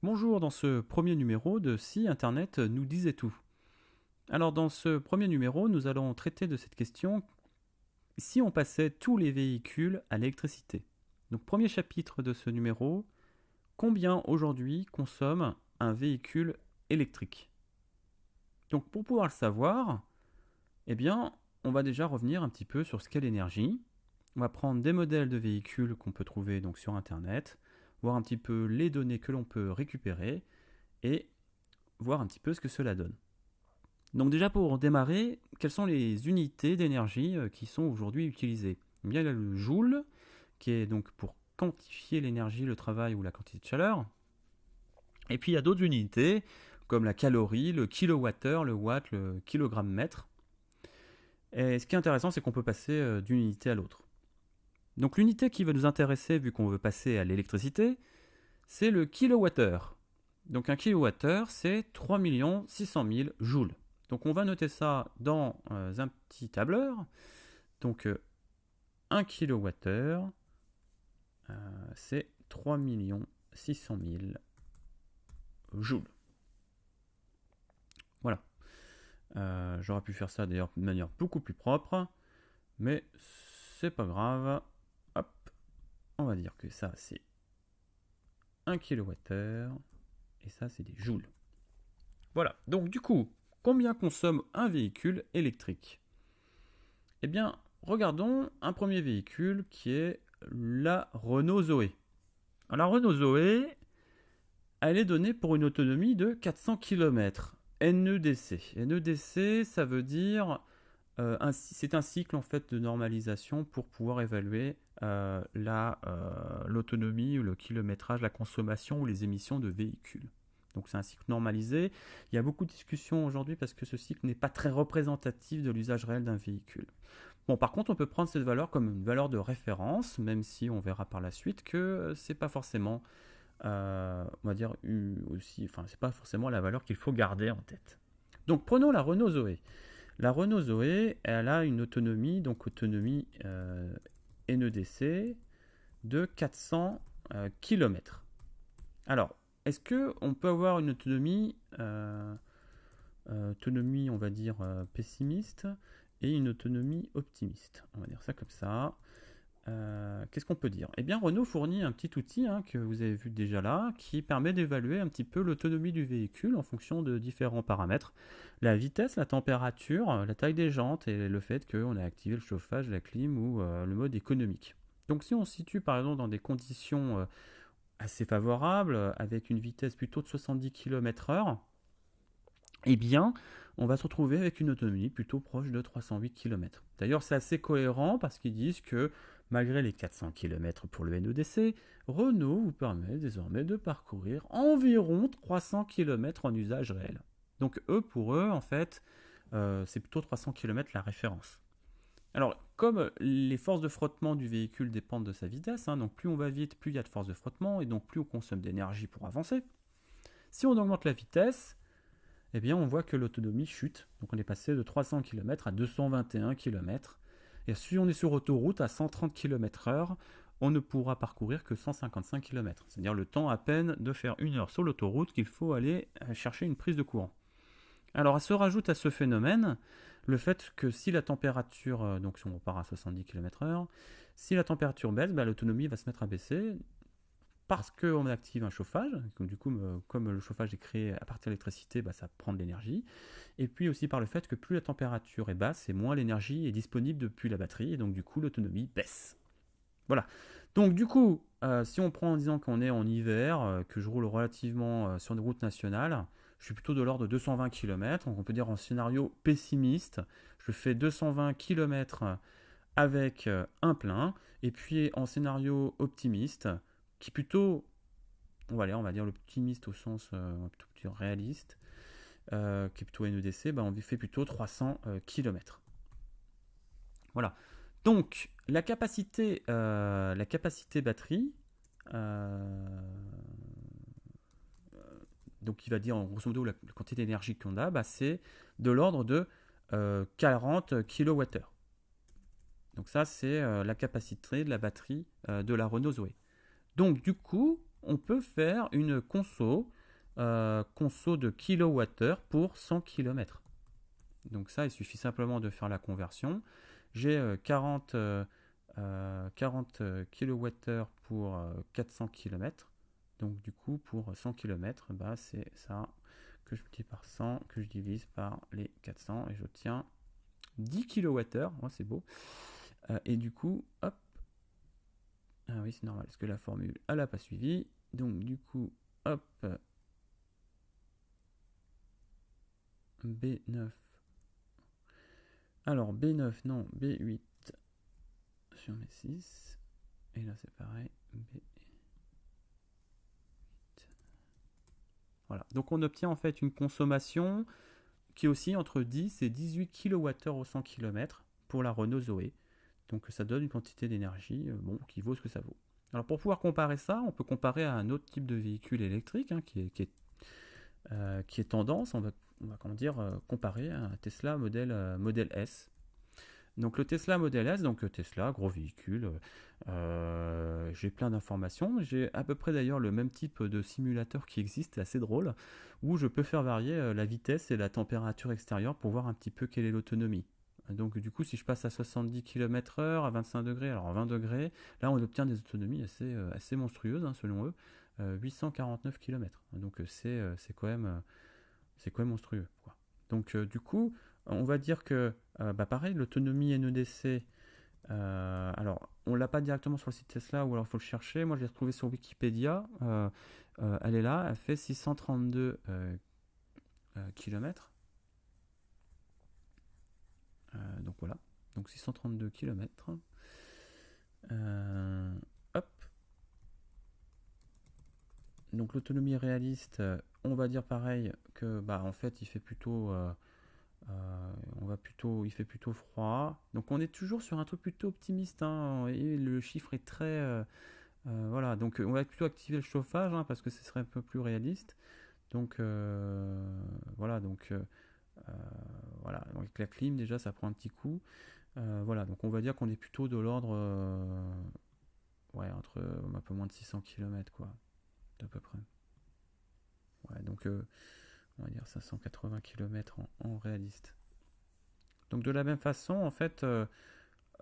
Bonjour, dans ce premier numéro de Si Internet nous disait tout. Alors dans ce premier numéro, nous allons traiter de cette question si on passait tous les véhicules à l'électricité. Donc premier chapitre de ce numéro, combien aujourd'hui consomme un véhicule électrique? Donc pour pouvoir le savoir, eh bien, on va déjà revenir un petit peu sur ce qu'est l'énergie. On va prendre des modèles de véhicules qu'on peut trouver donc sur Internet, voir un petit peu les données que l'on peut récupérer et voir un petit peu ce que cela donne. Donc déjà pour démarrer, quelles sont les unités d'énergie qui sont aujourd'hui utilisées? Eh bien, il y a le joule, qui est donc pour quantifier l'énergie, le travail ou la quantité de chaleur. Et puis il y a d'autres unités, comme la calorie, le kilowattheure, le watt, le kilogramme-mètre. Et ce qui est intéressant, c'est qu'on peut passer d'une unité à l'autre. Donc l'unité qui va nous intéresser, vu qu'on veut passer à l'électricité, c'est le kilowattheure. Donc un kilowattheure, c'est 3 600 000 joules. Donc on va noter ça dans un petit tableur. Donc 1 kWh, c'est 3 600 000 joules. Voilà. J'aurais pu faire ça d'ailleurs de manière beaucoup plus propre, mais c'est pas grave. Hop, on va dire que ça c'est 1 kWh et ça c'est des joules. Voilà. Donc du coup, combien consomme un véhicule électrique? Eh bien, regardons un premier véhicule qui est la Renault Zoé. Alors, la Renault Zoé, elle est donnée pour une autonomie de 400 km. NEDC. NEDC, ça veut dire c'est un cycle en fait de normalisation pour pouvoir évaluer l'autonomie ou le kilométrage, la consommation ou les émissions de véhicules. Donc c'est un cycle normalisé. Il y a beaucoup de discussions aujourd'hui parce que ce cycle n'est pas très représentatif de l'usage réel d'un véhicule. Bon, par contre, on peut prendre cette valeur comme une valeur de référence, même si on verra par la suite que c'est pas forcément, on va dire aussi, enfin, c'est pas forcément la valeur qu'il faut garder en tête. Donc, prenons la Renault Zoé. La Renault Zoé, elle a une autonomie, donc autonomie NEDC de 400 km. Alors, est-ce que on peut avoir une autonomie, on va dire pessimiste, et une autonomie optimiste? On va dire ça comme ça. Qu'est-ce qu'on peut dire? Eh bien, Renault fournit un petit outil que vous avez vu déjà là, qui permet d'évaluer un petit peu l'autonomie du véhicule en fonction de différents paramètres. La vitesse, la température, la taille des jantes et le fait qu'on a activé le chauffage, la clim ou le mode économique. Donc si on se situe par exemple dans des conditions assez favorables, avec une vitesse plutôt de 70 km/h, eh bien, on va se retrouver avec une autonomie plutôt proche de 308 km. D'ailleurs, c'est assez cohérent parce qu'ils disent que malgré les 400 km pour le NEDC, Renault vous permet désormais de parcourir environ 300 km en usage réel. Donc pour eux, en fait, c'est plutôt 300 km la référence. Alors, comme les forces de frottement du véhicule dépendent de sa vitesse, donc plus on va vite, plus il y a de forces de frottement et donc plus on consomme d'énergie pour avancer. Si on augmente la vitesse, eh bien on voit que l'autonomie chute. Donc on est passé de 300 km à 221 km. Et si on est sur autoroute à 130 km/h, on ne pourra parcourir que 155 km. C'est-à-dire le temps à peine de faire 1 heure sur l'autoroute qu'il faut aller chercher une prise de courant. Alors se rajoute à ce phénomène le fait que si la température, donc si on repart à 70 km/h, si la température baisse, l'autonomie va se mettre à baisser parce qu'on active un chauffage, du coup, comme le chauffage est créé à partir de l'électricité, ça prend de l'énergie. Et puis aussi par le fait que plus la température est basse, et moins l'énergie est disponible depuis la batterie, et donc du coup l'autonomie baisse. Voilà. Donc du coup, si on prend en disant qu'on est en hiver, que je roule relativement sur des routes nationales, je suis plutôt de l'ordre de 220 km. Donc on peut dire en scénario pessimiste, je fais 220 km avec un plein. Et puis en scénario optimiste, qui plutôt, voilà, on va dire l'optimiste au sens plutôt réaliste, qui est plutôt NEDC, on fait plutôt 300 km. Voilà. Donc la capacité batterie, donc il va dire en grosso modo la quantité d'énergie qu'on a, c'est de l'ordre de 40 kWh. Donc ça c'est la capacité de la batterie de la Renault Zoé. Donc du coup, on peut faire une conso de kilowattheure pour 100 km. Donc ça, il suffit simplement de faire la conversion. J'ai 40 kWh pour 400 km. Donc du coup, pour 100 km, bah, c'est ça que je multiplie par 100, que je divise par les 400, et j'obtiens 10 kWh. Oh, c'est beau. Et du coup, hop. Ah oui, c'est normal, parce que la formule, elle n'a pas suivi. Donc du coup, hop. B9. Alors B9, non, B8 sur mes 6. Et là c'est pareil, B8. Voilà, donc on obtient en fait une consommation qui est aussi entre 10 et 18 kWh au 100 km pour la Renault Zoé. Donc ça donne une quantité d'énergie qui vaut ce que ça vaut. Alors pour pouvoir comparer ça, on peut comparer à un autre type de véhicule électrique qui est tendance. On va comparer à un Tesla modèle S. Donc le Tesla Model S, donc Tesla, gros véhicule, j'ai plein d'informations. J'ai à peu près d'ailleurs le même type de simulateur qui existe, assez drôle, où je peux faire varier la vitesse et la température extérieure pour voir un petit peu quelle est l'autonomie. Donc du coup, si je passe à 70 km/h, à 25 degrés, alors à 20 degrés, là on obtient des autonomies assez monstrueuses, selon eux, 849 km. Donc c'est quand même monstrueux, quoi. Donc du coup, on va dire que pareil, l'autonomie NEDC, alors on l'a pas directement sur le site Tesla, ou alors il faut le chercher. Moi je l'ai retrouvé sur Wikipédia. Elle est là, elle fait 632 km. Donc voilà, donc 632 km. Hop. Donc l'autonomie réaliste, on va dire pareil que en fait il fait plutôt il fait plutôt froid. Donc on est toujours sur un truc plutôt optimiste, hein, et le chiffre est très voilà. Donc on va plutôt activer le chauffage, hein, parce que ce serait un peu plus réaliste. Donc voilà, euh, voilà. Donc, avec la clim déjà ça prend un petit coup. Voilà, donc on va dire qu'on est plutôt de l'ordre ouais, entre un peu moins de 600 km, quoi, d'à peu près. Ouais, donc on va dire 580 km en réaliste. Donc de la même façon, en fait,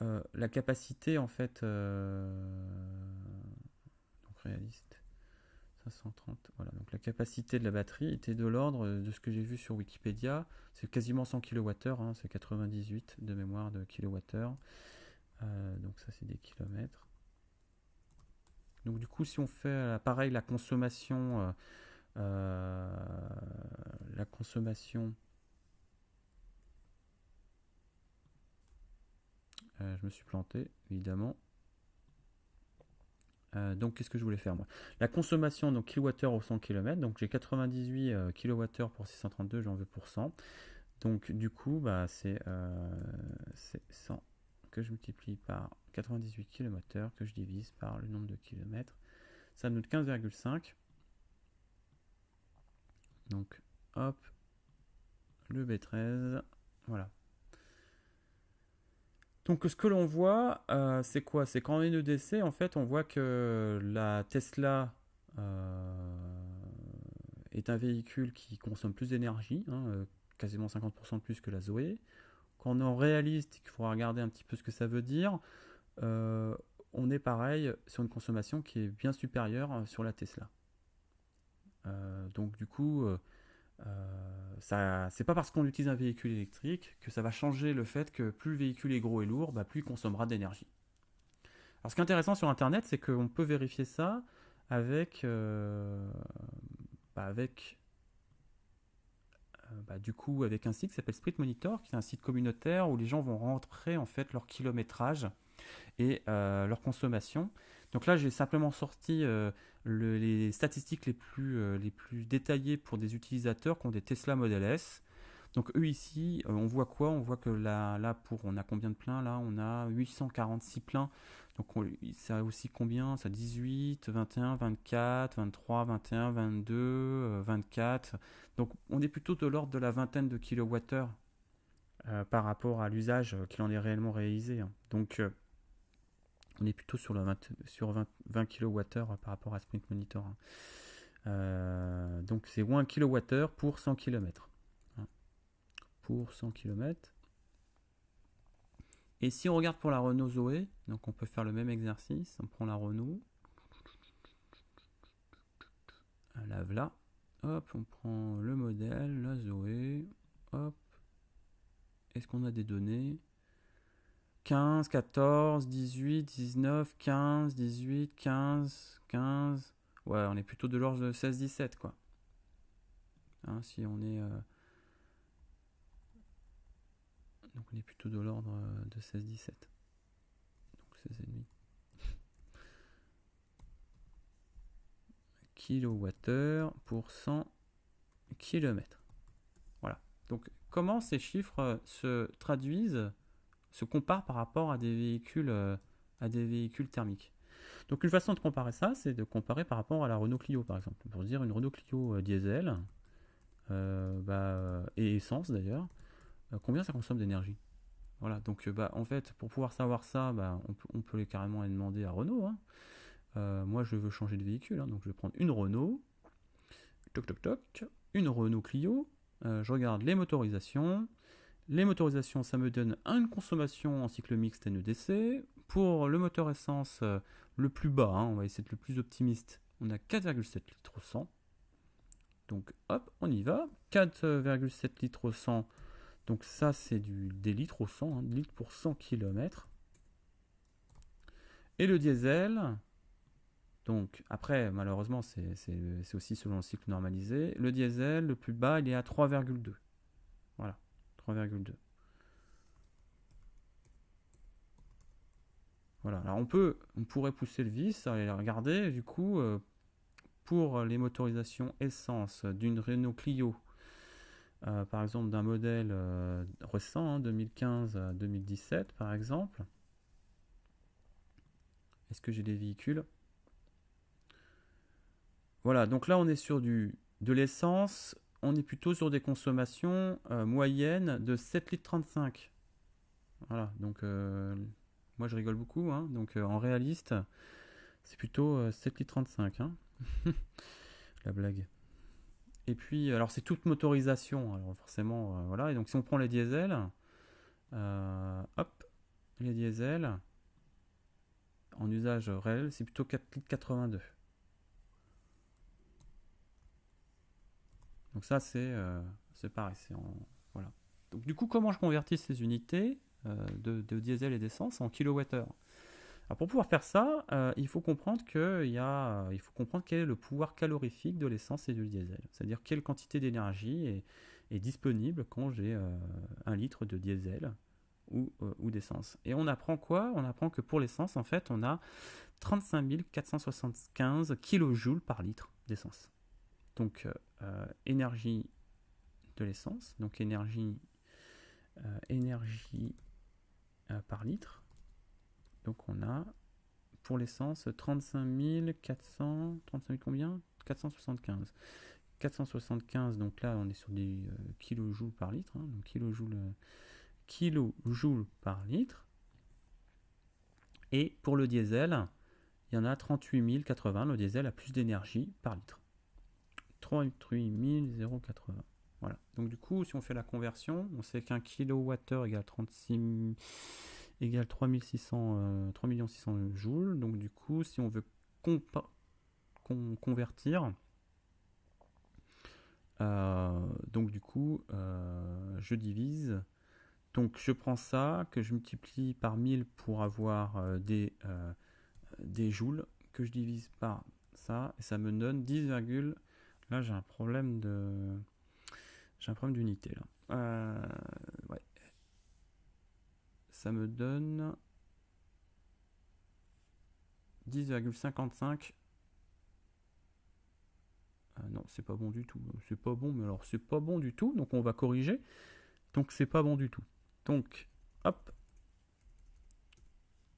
la capacité, en fait, donc réaliste, 530, voilà. Donc la capacité de la batterie était de l'ordre de ce que j'ai vu sur Wikipédia, c'est quasiment 100 kWh, hein, c'est 98 de mémoire de kWh. Donc ça c'est des kilomètres. Donc du coup, si on fait pareil la consommation, la consommation, je me suis planté évidemment. Donc qu'est-ce que je voulais faire moi? La consommation, donc kilowattheure au 100 km, donc j'ai 98 kWh pour 632, j'en veux pour 100. Donc du coup, c'est 100 que je multiplie par 98 kWh que je divise par le nombre de kilomètres. Ça me donne 15,5. Donc hop, le B13, voilà. Donc ce que l'on voit, c'est quoi? C'est qu'en NEDC, en fait, on voit que la Tesla est un véhicule qui consomme plus d'énergie, hein, quasiment 50% de plus que la Zoé. Quand on est en réaliste, qu'il faudra regarder un petit peu ce que ça veut dire, on est pareil sur une consommation qui est bien supérieure sur la Tesla. Donc du coup, c'est pas parce qu'on utilise un véhicule électrique que ça va changer le fait que plus le véhicule est gros et lourd, plus il consommera d'énergie. Alors ce qui est intéressant sur Internet, c'est qu'on peut vérifier ça avec, avec du coup avec un site qui s'appelle Sprit Monitor, qui est un site communautaire où les gens vont rentrer en fait leur kilométrage et leur consommation. Donc là, j'ai simplement sorti les statistiques les plus détaillées pour des utilisateurs qui ont des Tesla Model S. Donc eux ici, on voit quoi? On voit que là, on a combien de pleins? Là, on a 846 pleins. Donc ça a aussi combien? Ça 18, 21, 24, 23, 21, 22, 24. Donc on est plutôt de l'ordre de la vingtaine de kilowattheures par rapport à l'usage qu'il en est réellement réalisé, hein. Donc On est plutôt sur 20 kWh par rapport à Sprint Monitor, hein. Donc c'est 1 kWh pour 100 km. Hein, pour 100 km. Et si on regarde pour la Renault Zoé, donc on peut faire le même exercice. On prend la Renault. La voilà. Hop, on prend le modèle, la Zoé. Hop. Est-ce qu'on a des données? 15, 14, 18, 19, 15, 18, 15, 15. Ouais, on est plutôt de l'ordre de 16, 17, quoi. Hein, si on est... Donc on est plutôt de l'ordre de 16, 17. Donc 16,5. Kilowattheure pour 100 km. Voilà. Donc comment ces chiffres se traduisent, se comparent par rapport à des véhicules thermiques? Donc une façon de comparer ça, c'est de comparer par rapport à la Renault Clio, par exemple. Pour dire une Renault Clio diesel, et essence d'ailleurs, combien ça consomme d'énergie? Voilà, donc en fait, pour pouvoir savoir ça, on peut carrément aller demander à Renault, hein. Moi, je veux changer de véhicule, hein, donc je vais prendre une Renault, toc toc toc, une Renault Clio. Je regarde les motorisations. Les motorisations, ça me donne une consommation en cycle mixte NEDC. Pour le moteur essence le plus bas, hein, on va essayer d'être le plus optimiste, on a 4,7 litres au 100. Donc hop, on y va. 4,7 litres au 100. Donc ça, c'est des litres au 100, hein, litres pour 100 km. Et le diesel, donc après, malheureusement, c'est aussi selon le cycle normalisé. Le diesel, le plus bas, il est à 3,2. Voilà, 3,2. Voilà, alors on pourrait pousser le vice et regarder, du coup, pour les motorisations essence d'une Renault Clio, par exemple d'un modèle récent, hein, 2015 à 2017 par exemple. Est-ce que j'ai des véhicules? Voilà, donc là on est sur de l'essence, on est plutôt sur des consommations moyennes de 7 litres 35. Voilà, donc moi je rigole beaucoup, hein, donc en réaliste, c'est plutôt 7 litres 35, hein. La blague. Et puis, alors c'est toute motorisation, alors forcément, voilà, et donc si on prend les diesels, hop, les diesels, en usage réel, c'est plutôt 4 litres 82. Donc ça, c'est pareil. Voilà. Donc du coup, comment je convertis ces unités de diesel et d'essence en kilowattheure? Alors pour pouvoir faire ça, il faut comprendre quel est le pouvoir calorifique de l'essence et du diesel. C'est-à-dire quelle quantité d'énergie est disponible quand j'ai 1 litre de diesel ou d'essence. Et on apprend quoi? On apprend que pour l'essence, en fait, on a 35 475 kJ par litre d'essence. Donc énergie de l'essence, donc énergie par litre. Donc on a pour l'essence 35 400, 35 000 combien? 475. 475, donc là on est sur des kilojoules par litre, hein, donc kilojoules par litre. Et pour le diesel, il y en a 38 080, le diesel a plus d'énergie par litre. 38 080. Voilà. Donc du coup, si on fait la conversion, on sait qu'un kilowattheure égale 3600, 3 600 joules. Donc du coup, si on veut convertir, donc du coup, je divise. Donc je prends ça, que je multiplie par 1000 pour avoir des joules, que je divise par ça, et ça me donne 10, là j'ai un problème d'unité là. Ouais. Ça me donne 10,55. Non, c'est pas bon du tout. C'est pas bon, mais alors c'est pas bon du tout. Donc on va corriger. Donc c'est pas bon du tout. Donc, hop.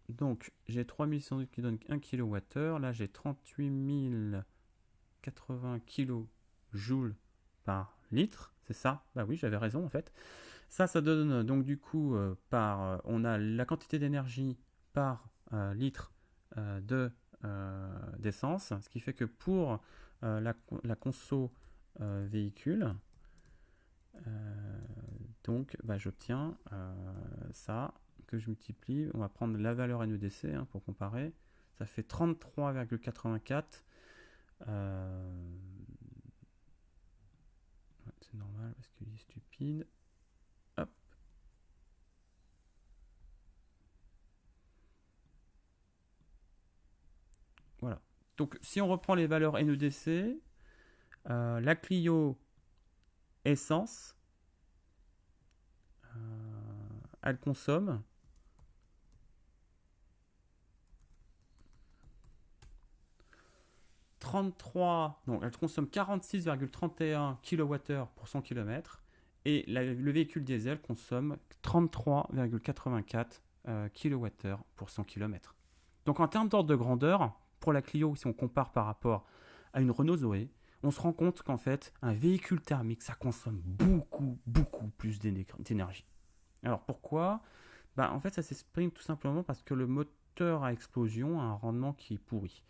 Donc j'ai 3100 qui donne 1 kWh. Là j'ai 38 080 kJ par litre. C'est ça? Bah oui, j'avais raison en fait. Ça donne donc du coup on a la quantité d'énergie par litres d'essence, ce qui fait que pour la conso véhicule, donc j'obtiens ça que je multiplie. On va prendre la valeur NEDC pour comparer. Ça fait 33,84. C'est normal parce qu'il est stupide. Hop. Voilà. Donc si on reprend les valeurs NEDC, la Clio essence, elle consomme 33, donc elle consomme 46,31 kWh pour 100 km et le véhicule diesel consomme 33,84 kWh pour 100 km. Donc en termes d'ordre de grandeur, pour la Clio, si on compare par rapport à une Renault Zoé, on se rend compte qu'en fait, un véhicule thermique, ça consomme beaucoup plus d'énergie. Alors pourquoi ? En fait, ça s'exprime tout simplement parce que le moteur à explosion a un rendement qui est pourri.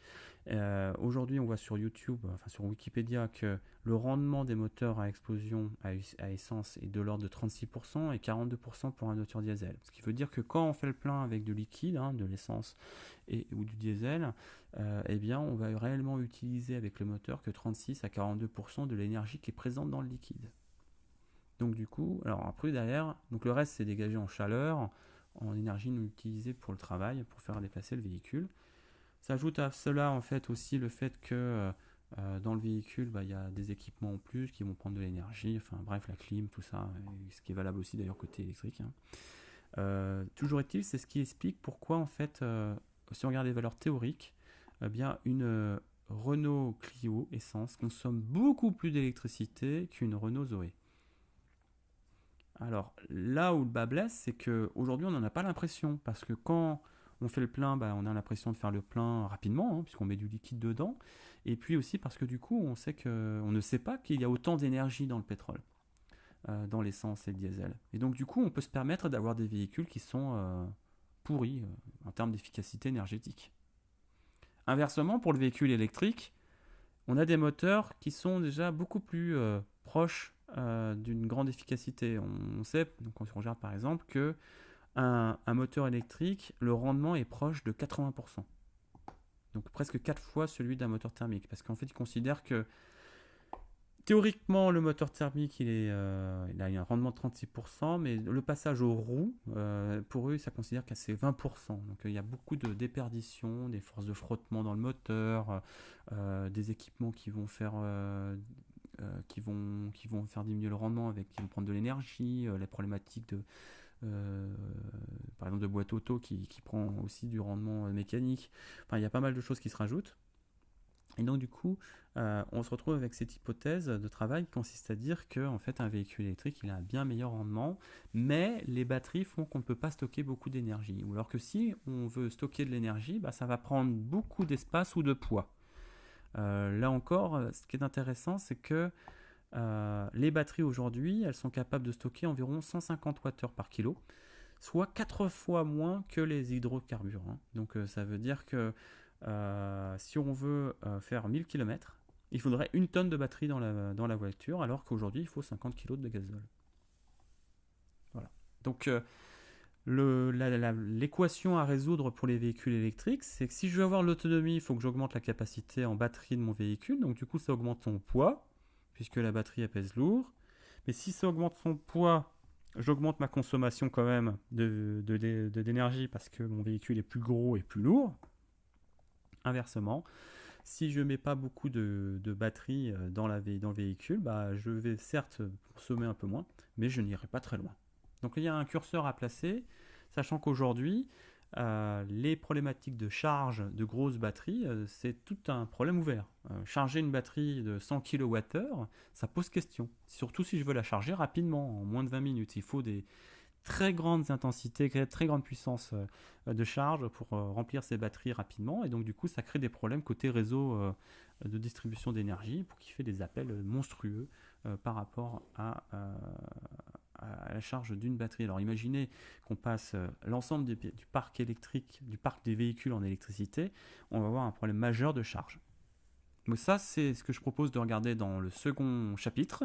Aujourd'hui, on voit sur YouTube, enfin sur Wikipédia, que le rendement des moteurs à explosion à essence est de l'ordre de 36% et 42% pour un moteur diesel. Ce qui veut dire que quand on fait le plein avec du liquide, de l'essence ou du diesel, on va réellement utiliser avec le moteur que 36 à 42% de l'énergie qui est présente dans le liquide. Donc du coup, alors après derrière, donc le reste c'est dégagé en chaleur, en énergie non utilisée pour le travail, pour faire déplacer le véhicule. S'ajoute à cela en fait aussi le fait que dans le véhicule, il y a des équipements en plus qui vont prendre de l'énergie, enfin bref, la clim, tout ça, ce qui est valable aussi d'ailleurs côté électrique. Toujours est-il, c'est ce qui explique pourquoi en fait, si on regarde les valeurs théoriques, une Renault Clio essence consomme beaucoup plus d'électricité qu'une Renault Zoé. Alors là où le bas blesse, c'est qu'aujourd'hui on n'en a pas l'impression, parce que quand on fait le plein, on a l'impression de faire le plein rapidement, puisqu'on met du liquide dedans, et puis aussi parce que du coup on ne sait pas qu'il y a autant d'énergie dans le pétrole, dans l'essence et le diesel. Et donc du coup on peut se permettre d'avoir des véhicules qui sont pourris en termes d'efficacité énergétique. Inversement, pour le véhicule électrique, on a des moteurs qui sont déjà beaucoup plus proches d'une grande efficacité. On sait, donc quand on regarde par exemple, que un moteur électrique, le rendement est proche de 80%. Donc presque 4 fois celui d'un moteur thermique. Parce qu'en fait, ils considèrent que théoriquement, le moteur thermique, il a un rendement de 36%, mais le passage aux roues, pour eux, ça considère que c'est 20%. Donc il y a beaucoup de déperdition, des forces de frottement dans le moteur, des équipements qui vont faire diminuer le rendement, qui vont prendre de l'énergie, les problématiques par exemple de boîte auto qui prend aussi du rendement mécanique. Enfin, il y a pas mal de choses qui se rajoutent. Et donc du coup, on se retrouve avec cette hypothèse de travail qui consiste à dire que en fait, un véhicule électrique il a un bien meilleur rendement, mais les batteries font qu'on ne peut pas stocker beaucoup d'énergie. Ou alors que si on veut stocker de l'énergie, ça va prendre beaucoup d'espace ou de poids. Là encore, ce qui est intéressant, c'est que les batteries aujourd'hui, elles sont capables de stocker environ 150 Wh par kilo, soit 4 fois moins que les hydrocarbures. Donc ça veut dire que si on veut faire 1000 km, il faudrait 1 tonne de batterie dans la voiture, alors qu'aujourd'hui il faut 50 kg de gazole. Voilà. Donc l'équation à résoudre pour les véhicules électriques, c'est que si je veux avoir l'autonomie, il faut que j'augmente la capacité en batterie de mon véhicule, donc du coup ça augmente son poids, puisque la batterie elle pèse lourd. Mais si ça augmente son poids, j'augmente ma consommation quand même d'énergie parce que mon véhicule est plus gros et plus lourd. Inversement, si je ne mets pas beaucoup de batterie dans le véhicule, je vais certes consommer un peu moins, mais je n'irai pas très loin. Donc il y a un curseur à placer, sachant qu'aujourd'hui, les problématiques de charge de grosses batteries, c'est tout un problème ouvert. Charger une batterie de 100 kWh, ça pose question. Surtout si je veux la charger rapidement, en moins de 20 minutes. Il faut des très grandes intensités, très grande puissance de charge pour remplir ces batteries rapidement. Et donc du coup, ça crée des problèmes côté réseau de distribution d'énergie pour qu'il fait des appels monstrueux par rapport à à la charge d'une batterie. Alors imaginez qu'on passe l'ensemble du parc électrique, du parc des véhicules en électricité, on va avoir un problème majeur de charge. Mais ça, c'est ce que je propose de regarder dans le second chapitre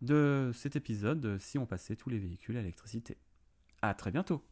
de cet épisode, si on passait tous les véhicules à l'électricité. À très bientôt!